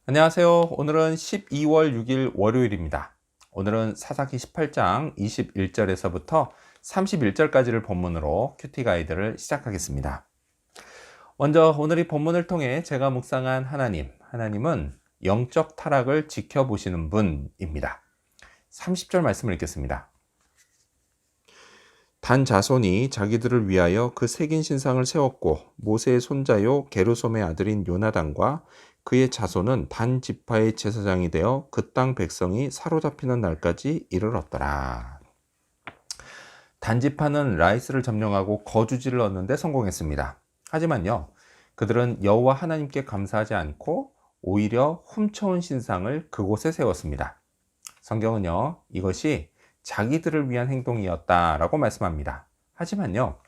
안녕하세요. 오늘은 12월 6일 월요일입니다. 오늘은 사사기 18장 21절에서부터 31절까지를 본문으로 큐티 가이드를 시작하겠습니다. 먼저 오늘 이 본문을 통해 제가 묵상한 하나님은 영적 타락을 지켜보시는 분입니다. 30절 말씀을 읽겠습니다. 단 자손이 자기들을 위하여 그 새긴 신상을 세웠고 모세의 손자요 게르솜의 아들인 요나단과 그의 자손은 단 지파의 제사장이 되어 그 땅 백성이 사로잡히는 날까지 이르렀더라. 단 지파는 라이스를 점령하고 거주지를 얻는 데 성공했습니다. 하지만요, 그들은 여호와 하나님께 감사하지 않고 오히려 훔쳐온 신상을 그곳에 세웠습니다. 성경은요, 이것이 자기들을 위한 행동이었다라고 말씀합니다. 하지만요,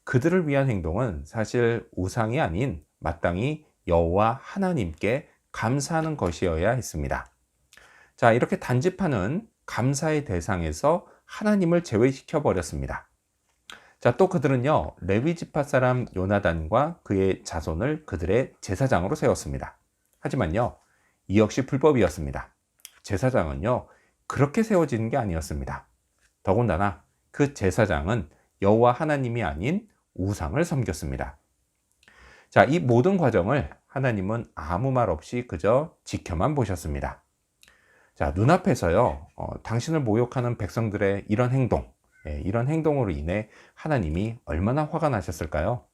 그들을 위한 행동은 사실 우상이 아닌 마땅히 여호와 하나님께 감사하는 것이어야 했습니다. 자, 이렇게 단지파는 감사의 대상에서 하나님을 제외시켜 버렸습니다. 자, 또 그들은요, 레위 지파 사람 요나단과 그의 자손을 그들의 제사장으로 세웠습니다. 하지만요, 이 역시 불법이었습니다. 제사장은요, 그렇게 세워지는 게 아니었습니다. 더군다나 그 제사장은 여호와 하나님이 아닌 우상을 섬겼습니다. 자, 이 모든 과정을 하나님은 아무 말 없이 그저 지켜만 보셨습니다. 자, 눈앞에서요, 당신을 모욕하는 백성들의 이런 행동으로 인해 하나님이 얼마나 화가 나셨을까요?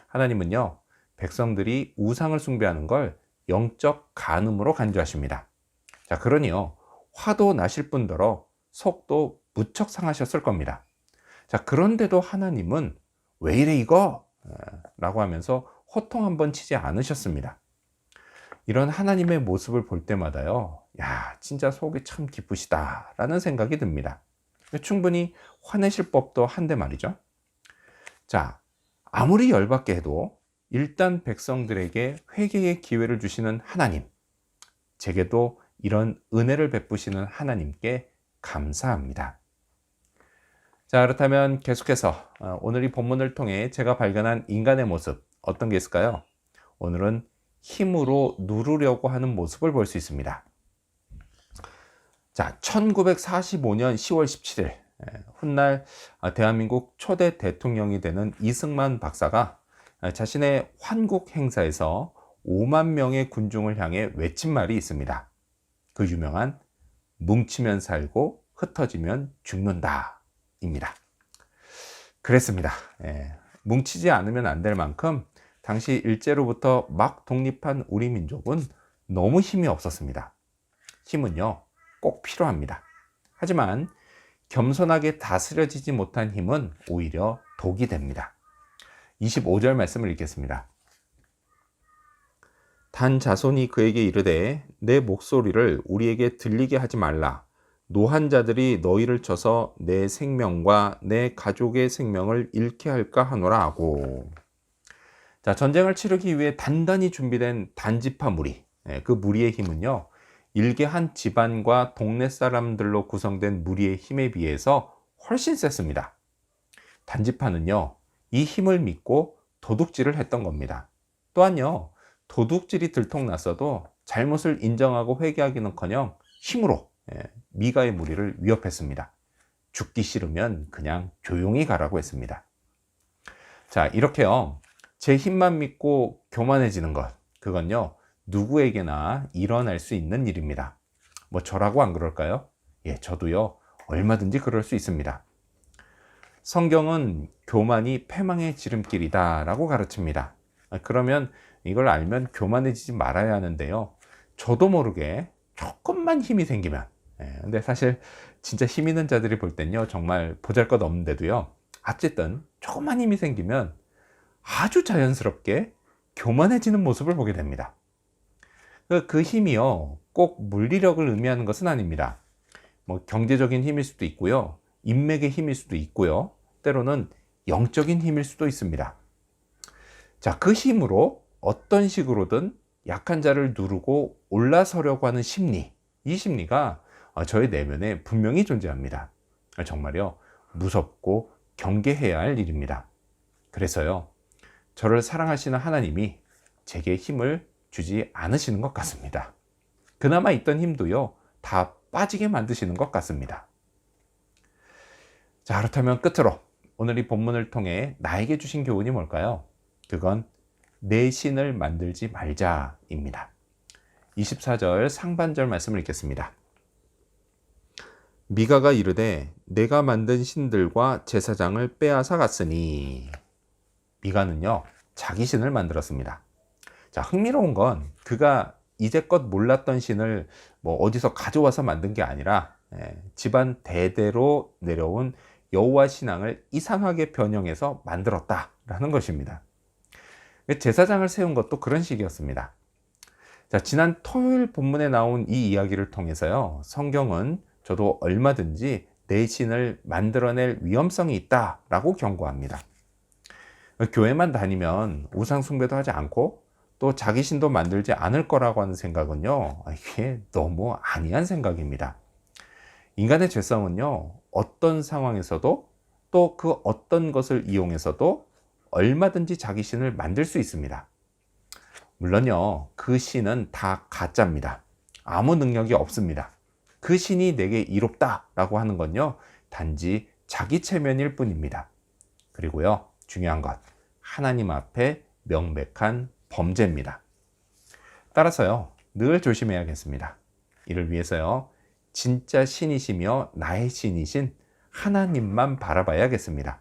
하나님은요, 백성들이 우상을 숭배하는 걸 영적 간음으로 간주하십니다. 자, 그러니요, 화도 나실 뿐더러 속도 무척 상하셨을 겁니다. 자, 그런데도 하나님은 왜 이래 이거? 라고 하면서 호통 한번 치지 않으셨습니다. 이런 하나님의 모습을 볼 때마다요, 야, 진짜 속이 참 기쁘시다 라는 생각이 듭니다. 충분히 화내실 법도 한데 말이죠. 자, 아무리 열받게 해도 일단 백성들에게 회개의 기회를 주시는 하나님, 제게도 이런 은혜를 베푸시는 하나님께 감사합니다. 자, 그렇다면 계속해서 오늘 이 본문을 통해 제가 발견한 인간의 모습, 어떤 게 있을까요? 오늘은 힘으로 누르려고 하는 모습을 볼 수 있습니다. 자, 1945년 10월 17일 훗날 대한민국 초대 대통령이 되는 이승만 박사가 자신의 환국 행사에서 5만 명의 군중을 향해 외친 말이 있습니다. 그 유명한 뭉치면 살고 흩어지면 죽는다 입니다. 그랬습니다. 뭉치지 않으면 안 될 만큼 당시 일제로부터 막 독립한 우리 민족은 너무 힘이 없었습니다. 힘은요, 꼭 필요합니다. 하지만 겸손하게 다스려지지 못한 힘은 오히려 독이 됩니다. 25절 말씀을 읽겠습니다. 단 자손이 그에게 이르되 내 목소리를 우리에게 들리게 하지 말라. 노한 자들이 너희를 쳐서 내 생명과 내 가족의 생명을 잃게 할까 하노라 하고. 자, 전쟁을 치르기 위해 단단히 준비된 단지파 무리, 그 무리의 힘은요, 일개 한 집안과 동네 사람들로 구성된 무리의 힘에 비해서 훨씬 셌습니다. 단지파는요, 이 힘을 믿고 도둑질을 했던 겁니다. 또한요, 도둑질이 들통났어도 잘못을 인정하고 회개하기는커녕 힘으로 미가의 무리를 위협했습니다. 죽기 싫으면 그냥 조용히 가라고 했습니다. 자, 이렇게요, 제 힘만 믿고 교만해지는 것, 그건요, 누구에게나 일어날 수 있는 일입니다. 뭐 저라고 안 그럴까요? 예, 저도요, 얼마든지 그럴 수 있습니다. 성경은 교만이 패망의 지름길이다 라고 가르칩니다. 그러면 이걸 알면 교만해지지 말아야 하는데요, 저도 모르게 조금만 힘이 생기면, 근데 사실 진짜 힘 있는 자들이 볼 땐요, 정말 보잘것없는데도요, 어쨌든 조금만 힘이 생기면 아주 자연스럽게 교만해지는 모습을 보게 됩니다. 그 힘이요, 꼭 물리력을 의미하는 것은 아닙니다. 뭐 경제적인 힘일 수도 있고요, 인맥의 힘일 수도 있고요, 때로는 영적인 힘일 수도 있습니다. 자, 그 힘으로 어떤 식으로든 약한 자를 누르고 올라서려고 하는 심리, 이 심리가 저의 내면에 분명히 존재합니다. 정말요, 무섭고 경계해야 할 일입니다. 그래서요, 저를 사랑하시는 하나님이 제게 힘을 주지 않으시는 것 같습니다. 그나마 있던 힘도요, 다 빠지게 만드시는 것 같습니다. 자, 그렇다면 끝으로 오늘 이 본문을 통해 나에게 주신 교훈이 뭘까요? 그건 내 신을 만들지 말자입니다. 24절 상반절 말씀을 읽겠습니다. 미가가 이르되 내가 만든 신들과 제사장을 빼앗아 갔으니. 미가는요, 자기 신을 만들었습니다. 자, 흥미로운 건 그가 이제껏 몰랐던 신을 어디서 가져와서 만든 게 아니라 집안 대대로 내려온 여호와 신앙을 이상하게 변형해서 만들었다라는 것입니다. 제사장을 세운 것도 그런 식이었습니다. 자, 지난 토요일 본문에 나온 이 이야기를 통해서요, 성경은 저도 얼마든지 내 신을 만들어낼 위험성이 있다라고 경고합니다. 교회만 다니면 우상 숭배도 하지 않고 또 자기 신도 만들지 않을 거라고 하는 생각은요, 이게 너무 아니한 생각입니다. 인간의 죄성은요, 어떤 상황에서도 또 그 어떤 것을 이용해서도 얼마든지 자기 신을 만들 수 있습니다. 물론요, 그 신은 다 가짜입니다. 아무 능력이 없습니다. 그 신이 내게 이롭다라고 하는 건요, 단지 자기 체면일 뿐입니다. 그리고요, 중요한 것, 하나님 앞에 명백한 범죄입니다. 따라서요, 늘 조심해야겠습니다. 이를 위해서요, 진짜 신이시며 나의 신이신 하나님만 바라봐야겠습니다.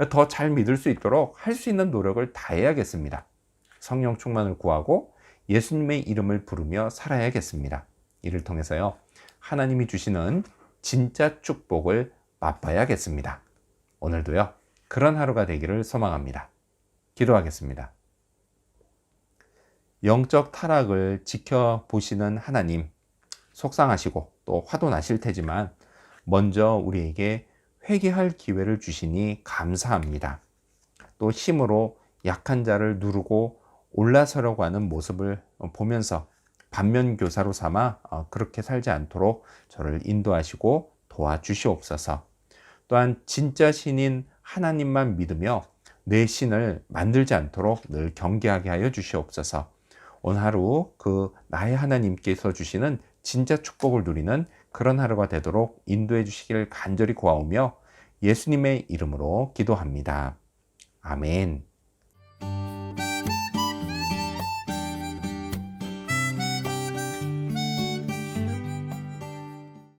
더 잘 믿을 수 있도록 할 수 있는 노력을 다해야겠습니다. 성령 충만을 구하고 예수님의 이름을 부르며 살아야겠습니다. 이를 통해서요, 하나님이 주시는 진짜 축복을 맛봐야겠습니다. 오늘도요, 그런 하루가 되기를 소망합니다. 기도하겠습니다. 영적 타락을 지켜보시는 하나님, 속상하시고 또 화도 나실 테지만 먼저 우리에게 회개할 기회를 주시니 감사합니다. 또 힘으로 약한 자를 누르고 올라서려고 하는 모습을 보면서 반면교사로 삼아 그렇게 살지 않도록 저를 인도하시고 도와주시옵소서. 또한 진짜 신인 하나님만 믿으며 내 신을 만들지 않도록 늘 경계하게 하여 주시옵소서. 오늘 하루 그 나의 하나님께서 주시는 진짜 축복을 누리는 그런 하루가 되도록 인도해 주시기를 간절히 구하오며 예수님의 이름으로 기도합니다. 아멘.